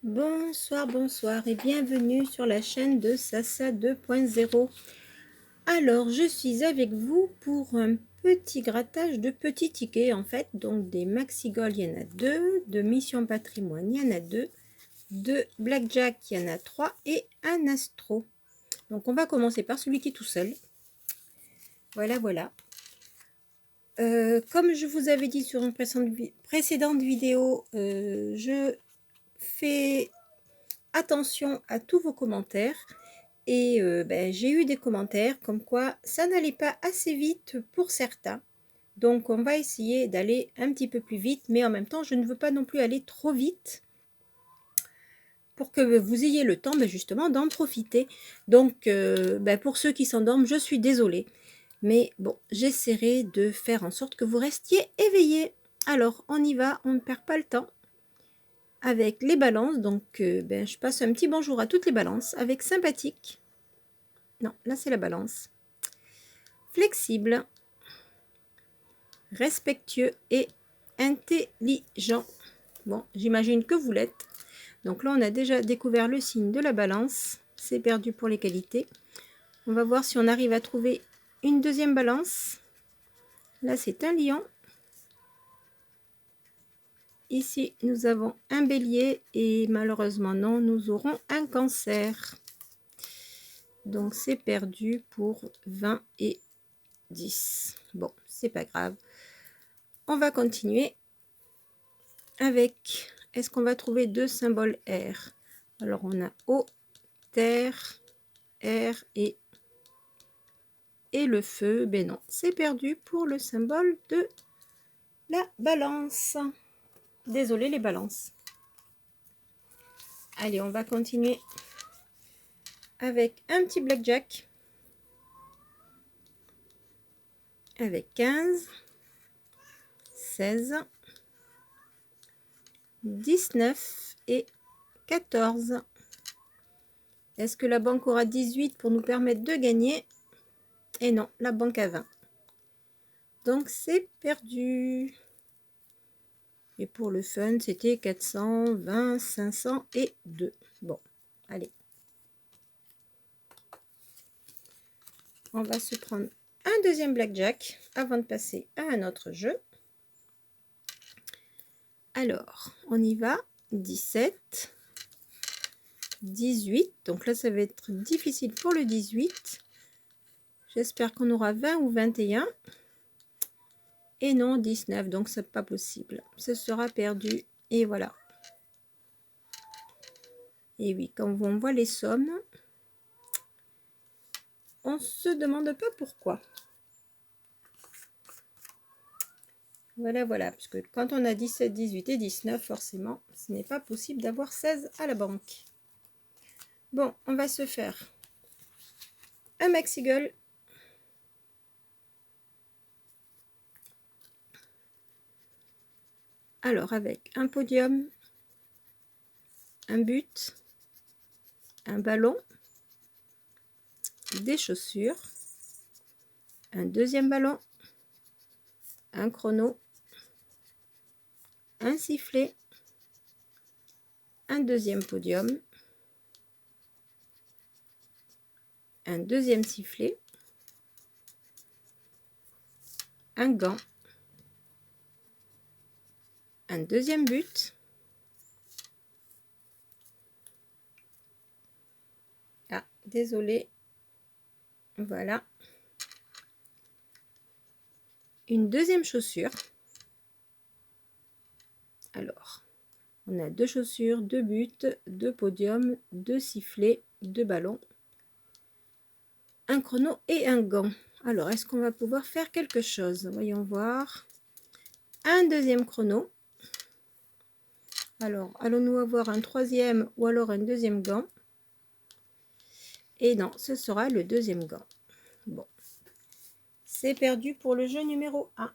Bonsoir, bonsoir et bienvenue sur la chaîne de Sasa 2.0. Alors, je suis avec vous pour un petit grattage de petits tickets en fait. Donc des Maxi Gold, il y en a 2, de Mission Patrimoine, il y en a 2, de Blackjack, il y en a 3 et un Astro. Donc on va commencer par celui qui est tout seul. Voilà, voilà. Comme je vous avais dit sur une précédente vidéo, je fais attention à tous vos commentaires et j'ai eu des commentaires comme quoi ça n'allait pas assez vite pour certains, donc on va essayer d'aller un petit peu plus vite, mais en même temps je ne veux pas non plus aller trop vite pour que vous ayez le temps justement d'en profiter. Donc pour ceux qui s'endorment, je suis désolée, mais bon, j'essaierai de faire en sorte que vous restiez éveillés. Alors on y va, on ne perd pas le temps avec les balances. Donc je passe un petit bonjour à toutes les balances avec sympathique. Non, là c'est la balance. Flexible, respectueux et intelligent. Bon, j'imagine que vous l'êtes. Donc là, on a déjà découvert le signe de la balance. C'est perdu pour les qualités. On va voir si on arrive à trouver une deuxième balance. Là, c'est un lion. Ici, nous avons un bélier et malheureusement, non, nous aurons un cancer. Donc, c'est perdu pour 20 et 10. Bon, c'est pas grave. On va continuer avec, est-ce qu'on va trouver deux symboles R? Alors, on a eau, terre, air et le feu. Ben non, c'est perdu pour le symbole de la balance. Désolé les balances. Allez, on va continuer avec un petit blackjack. Avec 15, 16, 19 et 14. Est-ce que la banque aura 18 pour nous permettre de gagner? Et non, la banque a 20. Donc c'est perdu. Et pour le fun, c'était 420, 500 et 2. Bon, allez. On va se prendre un deuxième blackjack avant de passer à un autre jeu. Alors, on y va. 17, 18. Donc là, ça va être difficile pour le 18. J'espère qu'on aura 20 ou 21. Et non, 19. Donc, c'est pas possible. Ce sera perdu. Et voilà. Et oui, quand on voit les sommes, on se demande pas pourquoi. Voilà, voilà, parce que quand on a 17, 18 et 19, forcément, ce n'est pas possible d'avoir 16 à la banque. Bon, on va se faire un maxi gueule. Alors, avec un podium, un but, un ballon, des chaussures, un deuxième ballon, un chrono, un sifflet, un deuxième podium, un deuxième sifflet, un gant, un deuxième but, ah désolé, voilà, une deuxième chaussure. Alors, on a deux chaussures, deux buts, deux podiums, deux sifflets, deux ballons, un chrono et un gant. Alors, est-ce qu'on va pouvoir faire quelque chose? Voyons voir. Un deuxième chrono. Alors, allons-nous avoir un troisième ou alors un deuxième gant? Et non, ce sera le deuxième gant. Bon, c'est perdu pour le jeu numéro 1.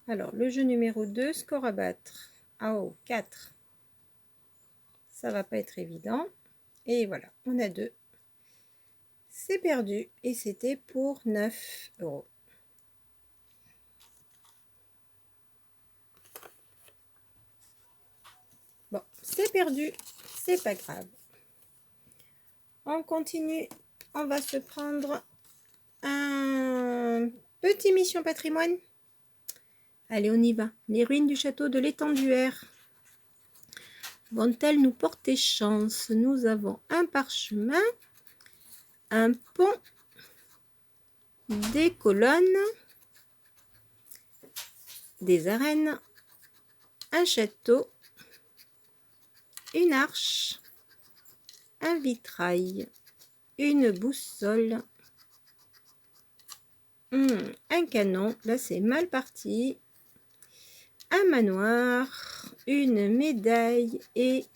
Alors, le jeu numéro 2, score à battre. Ah oh, 4. Ça va pas être évident. Et voilà, on a 2. C'est perdu et c'était pour 9 €. perdu, c'est pas grave. On continue, on va se prendre un petit mission patrimoine. Allez, on y va. Les ruines du château de l'Étenduère vont-elles nous porter chance? Nous avons un parchemin, un pont, des colonnes, des arènes, un château, une arche, un vitrail, une boussole, un canon, là c'est mal parti, un manoir, une médaille et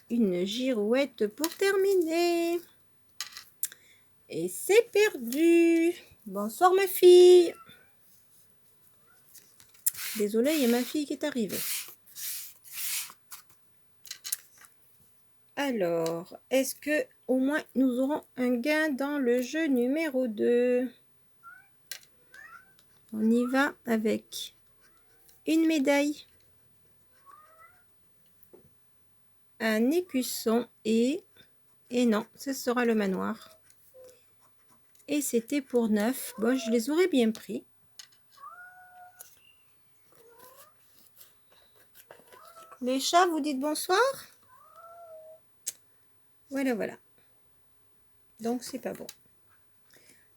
une girouette pour terminer. Et c'est perdu. Bonsoir ma fille. Désolée, il y a ma fille qui est arrivée. Alors, est-ce que au moins nous aurons un gain dans le jeu numéro 2? On y va avec une médaille, un écusson et non, ce sera le manoir. Et c'était pour 9. Bon, je les aurais bien pris. Les chats, vous dites bonsoir? Voilà, voilà. Donc, c'est pas bon.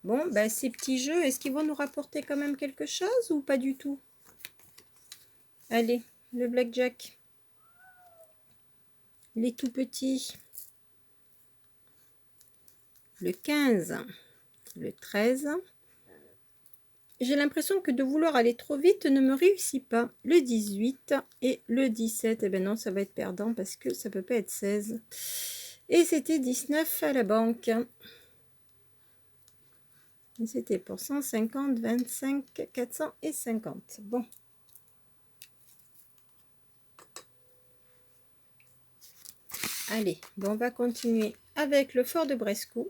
Bon, ben, ces petits jeux, est-ce qu'ils vont nous rapporter quand même quelque chose ou pas du tout? Allez, le blackjack. Les tout petits. Le 15. Le 13. J'ai l'impression que de vouloir aller trop vite ne me réussit pas. Le 18 et le 17. Eh bien non, ça va être perdant parce que ça peut pas être 16. Et c'était 19 à la banque. C'était pour 150, 25, 450. Bon. Allez, bon, on va continuer avec le fort de Brescou.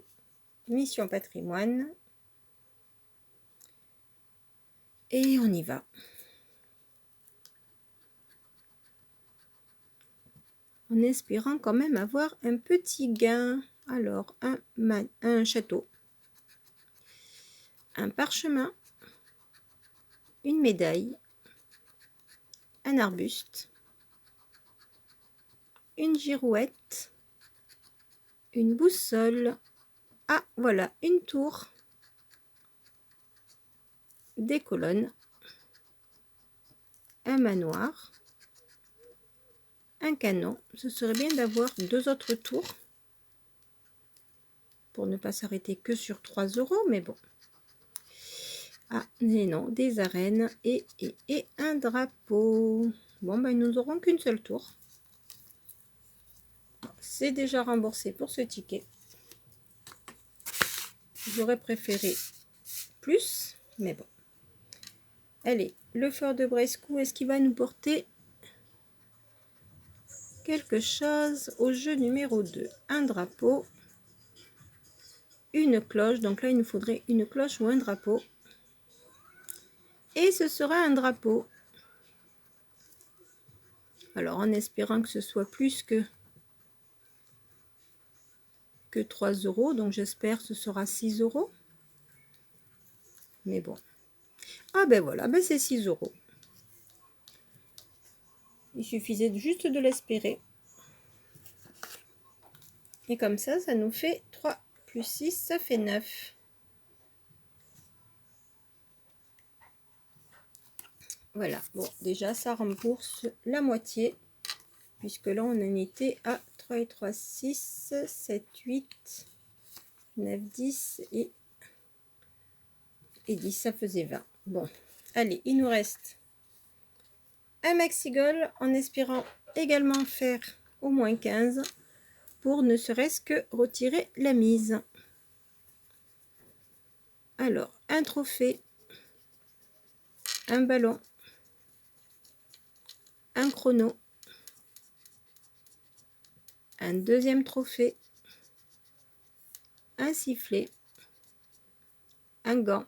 Mission patrimoine. Et on y va. En espérant quand même avoir un petit gain. Alors, un château. Un parchemin, une médaille, un arbuste, une girouette, une boussole, ah voilà, une tour, des colonnes, un manoir, un canon. Ce serait bien d'avoir 2 autres tours pour ne pas s'arrêter que sur 3 €, mais bon. Ah, mais non, des arènes et un drapeau. Bon, ben, nous n'aurons qu'une seule tour. C'est déjà remboursé pour ce ticket. J'aurais préféré plus, mais bon. Allez, le fort de Brescou, est-ce qu'il va nous porter quelque chose au jeu numéro 2? Un drapeau, une cloche. Donc là, il nous faudrait une cloche ou un drapeau. Et ce sera un drapeau. Alors, en espérant que ce soit plus que 3 €. Donc, j'espère que ce sera 6 €. Mais bon. Ah ben voilà, ben c'est 6 €. Il suffisait juste de l'espérer. Et comme ça nous fait 3 plus 6, ça fait 9. Voilà, bon, déjà ça rembourse la moitié. Puisque là, on en était à 3 et 3, 6, 7, 8, 9, 10 et 10, ça faisait 20. Bon, allez, il nous reste un maxi goal en espérant également faire au moins 15 pour ne serait-ce que retirer la mise. Alors, un trophée, un ballon, un chrono, un deuxième trophée, un sifflet, un gant,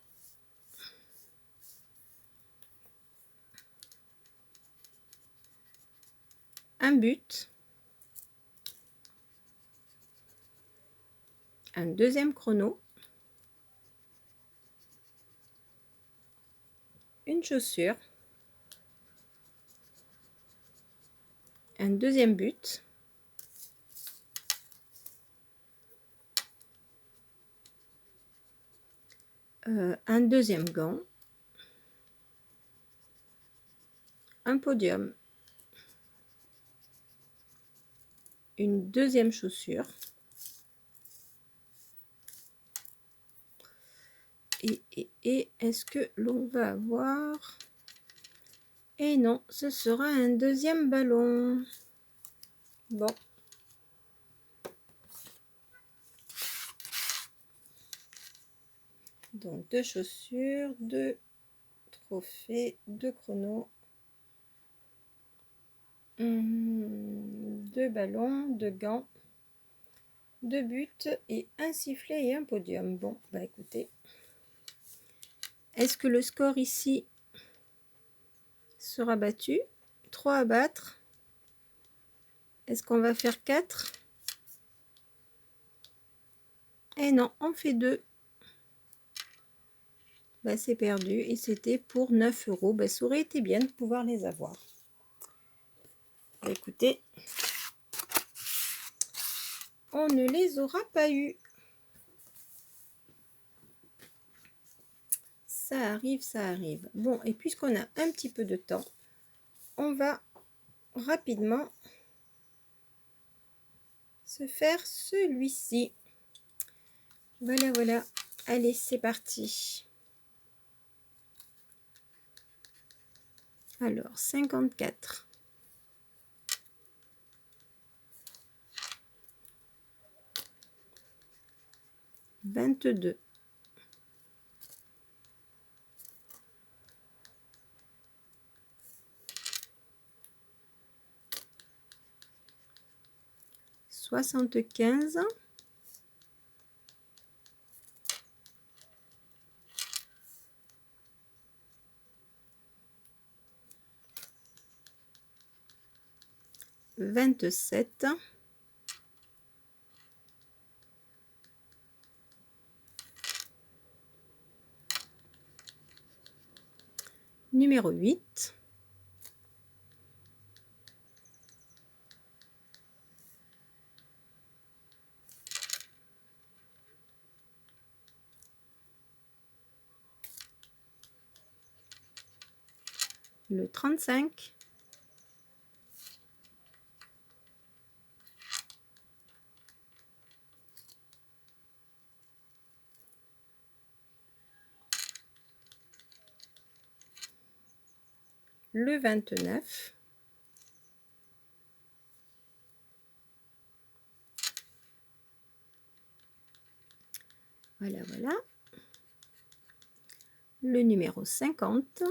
un but, un deuxième chrono, une chaussure, un deuxième but, un deuxième gant, un podium, une deuxième chaussure et est-ce que l'on va avoir... Et non, ce sera un deuxième ballon. Bon. Donc, 2 chaussures, 2 trophées, 2 chronos, 2 ballons, 2 gants, 2 buts et un sifflet et un podium. Bon, bah écoutez. Est-ce que le score ici sera battu? 3 à battre. Est-ce qu'on va faire 4? Et non, on fait 2. Bah, c'est perdu et c'était pour 9 €. Bah, ça aurait été bien de pouvoir les avoir. Bah, écoutez, on ne les aura pas eu. Ça arrive, ça arrive. Bon, et puisqu'on a un petit peu de temps, on va rapidement se faire celui-ci. Voilà, voilà. Allez, c'est parti. Alors, 54. 22. 75. 27. 8. Le 35. Le 29. Voilà, voilà. Le numéro 50.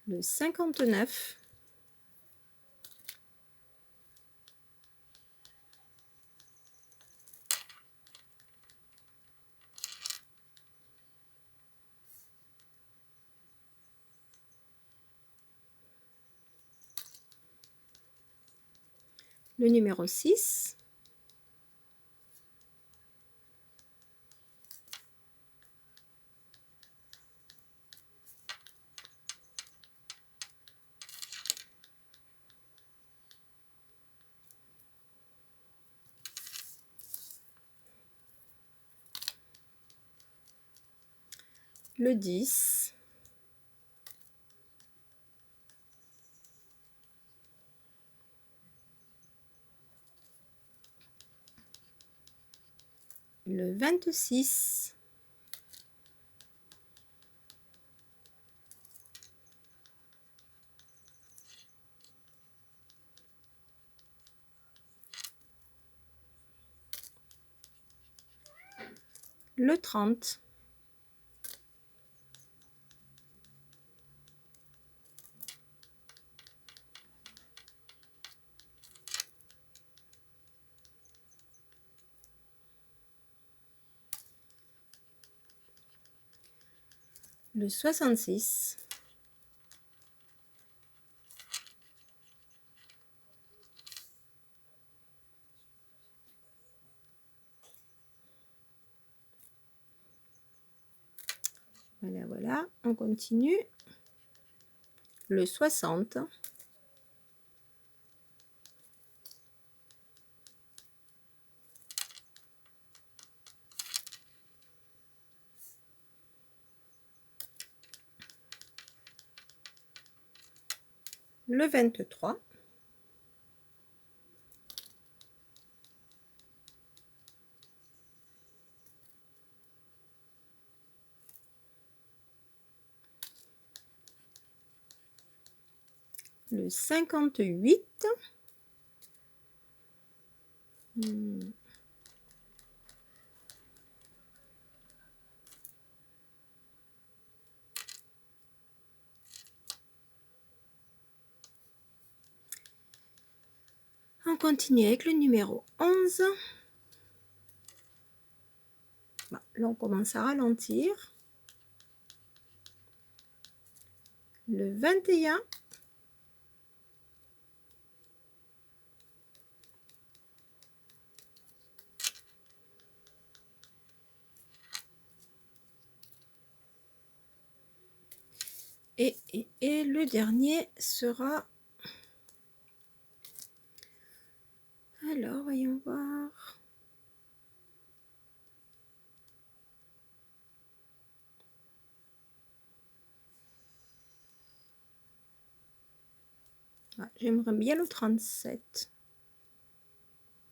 Le 59. Le numéro 6. Le 10. Le 26. Le 30. le 66, voilà, voilà, on continue, le 60, le 23, le 58, on continue avec le numéro 11. Bon, là, on commence à ralentir. Le 21. Et le dernier sera... Alors, voyons voir. Ah, j'aimerais bien le 37.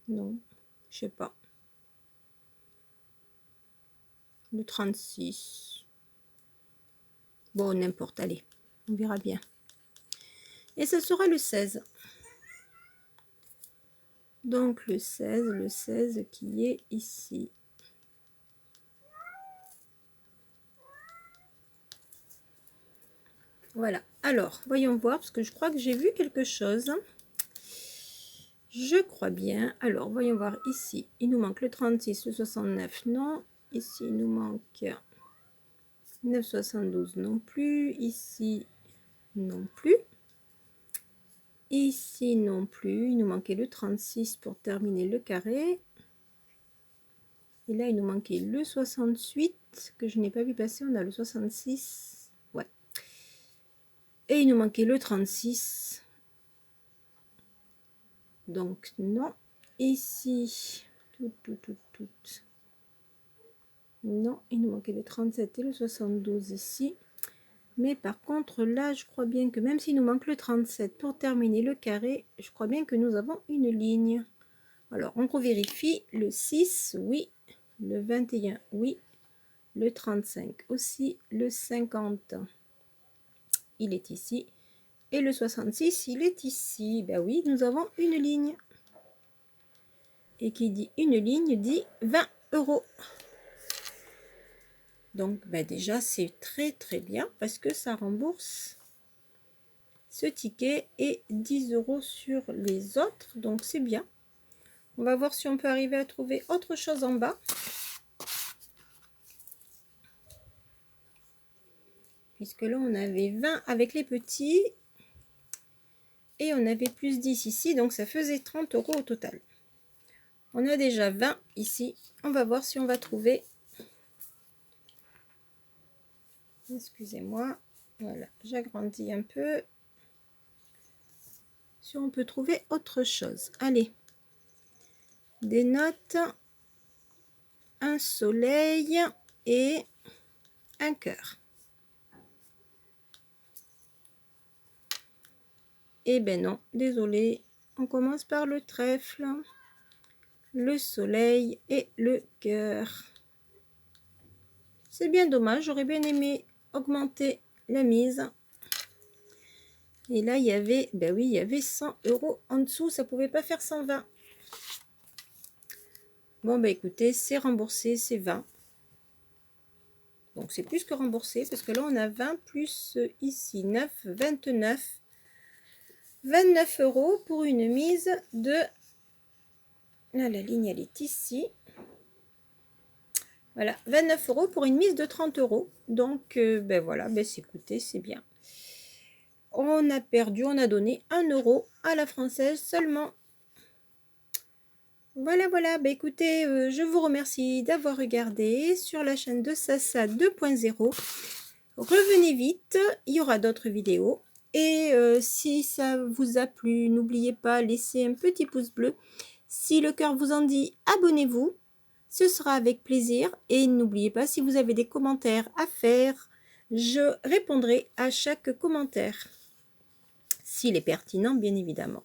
Non, je sais pas. Le 36. Bon, n'importe, allez, on verra bien. Et ce sera le 16. Donc le 16 qui est ici. Voilà, alors, voyons voir, parce que je crois que j'ai vu quelque chose. Je crois bien. Alors, voyons voir ici. Il nous manque le 36, le 69, non. Ici, il nous manque 9,72 non plus. Ici, non plus. Ici, non plus. Il nous manquait le 36 pour terminer le carré. Et là, il nous manquait le 68, que je n'ai pas vu passer. On a le 66. Ouais. Et il nous manquait le 36. Donc, non. Ici, tout. Non, il nous manquait le 37 et le 72 ici. Mais par contre, là, je crois bien que même s'il nous manque le 37 pour terminer le carré, je crois bien que nous avons une ligne. Alors, on revérifie. Le 6, oui. Le 21, oui. Le 35 aussi. Le 50, il est ici. Et le 66, il est ici. Ben oui, nous avons une ligne. Et qui dit une ligne dit 20 €. Donc, ben déjà, c'est très très bien parce que ça rembourse ce ticket et 10 € sur les autres. Donc, c'est bien. On va voir si on peut arriver à trouver autre chose en bas. Puisque là, on avait 20 avec les petits. Et on avait plus 10 ici. Donc, ça faisait 30 € au total. On a déjà 20 ici. On va voir si on va trouver. Excusez-moi. Voilà, j'agrandis un peu. Si on peut trouver autre chose. Allez. Des notes. Un soleil et un cœur. Eh ben non, désolé. On commence par le trèfle, le soleil et le cœur. C'est bien dommage, j'aurais bien aimé augmenter la mise. Et là, il y avait, ben oui, il y avait 100 € en dessous, ça pouvait pas faire 120. Bon, ben écoutez, c'est remboursé, c'est 20. Donc, c'est plus que remboursé, parce que là, on a 20 plus ici 9, 29. 29 € pour une mise de... Là, la ligne, elle est ici. Voilà, 29 € pour une mise de 30 €. Donc, ben voilà, ben écoutez, c'est bien. On a perdu, on a donné 1 € à la française seulement. Voilà, voilà, bah écoutez, je vous remercie d'avoir regardé sur la chaîne de Sasa 2.0. Revenez vite, il y aura d'autres vidéos. Et si ça vous a plu, n'oubliez pas, laissez un petit pouce bleu. Si le cœur vous en dit, abonnez-vous. Ce sera avec plaisir. Et n'oubliez pas, si vous avez des commentaires à faire, je répondrai à chaque commentaire. S'il est pertinent, bien évidemment.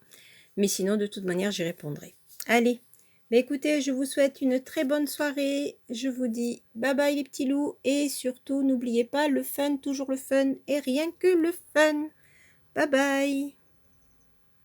Mais sinon, de toute manière, j'y répondrai. Allez, bah écoutez, je vous souhaite une très bonne soirée. Je vous dis bye bye les petits loups. Et surtout, n'oubliez pas le fun, toujours le fun et rien que le fun. Bye bye.